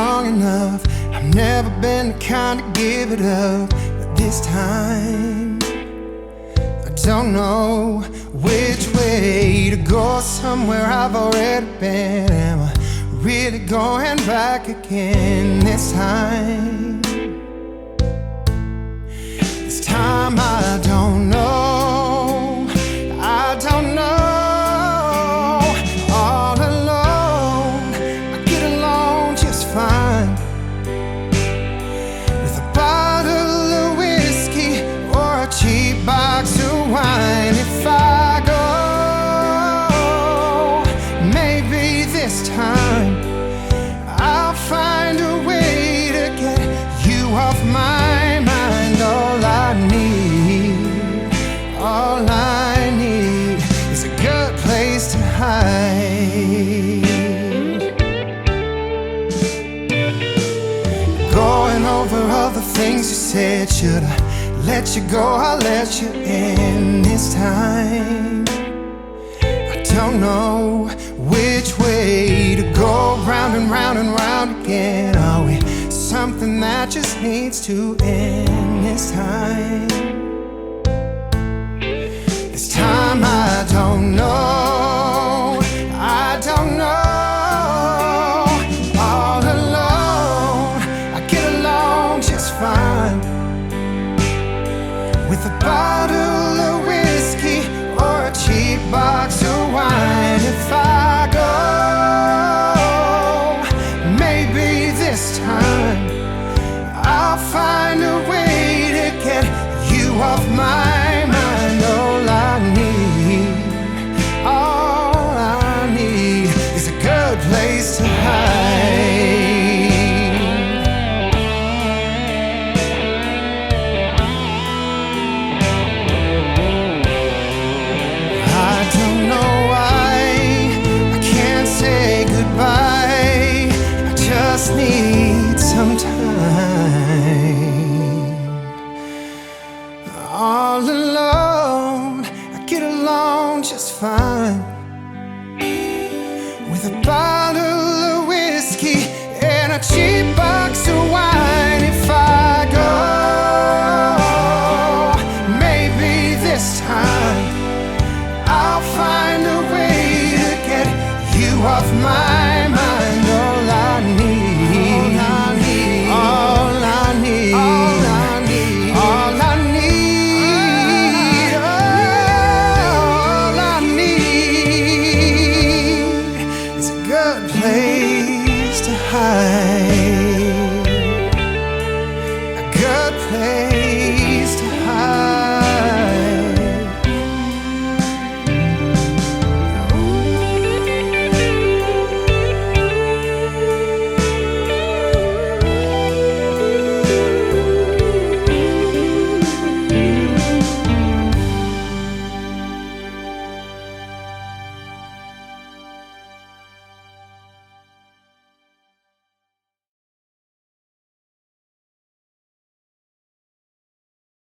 long enough. I've never been the kind to give it up, but this time I don't know which way to go. Somewhere I've already been. Am I really going back again this time? This time I don't know. I don't know. All alone, I get along just fine with a bottle of whiskey or a cheap box of wine. If I go, maybe this time I'll find a way to get you off my mind. All I need is a good place to hide. Going over all the things you said. Should I let you go? I'll let you in this time. I don't know which way to go. Round and round and round again. Are we something that just needs to end this time? This time I don't know. I don't know. All alone, I get along just fine with a bottle of whiskey or a cheap box of wine. If I go, maybe this time I'll find a way to get you off my mind. All I need is a good place to hide. I don't know why I can't say goodbye. I just need some time. All alone, I get along just fine with a bottle of whiskey and a cheap box of wine. If I go, maybe this time I'll find a way to get you off my mind. All I need, all I need, all I need, all I need, all I need is a good place to hide.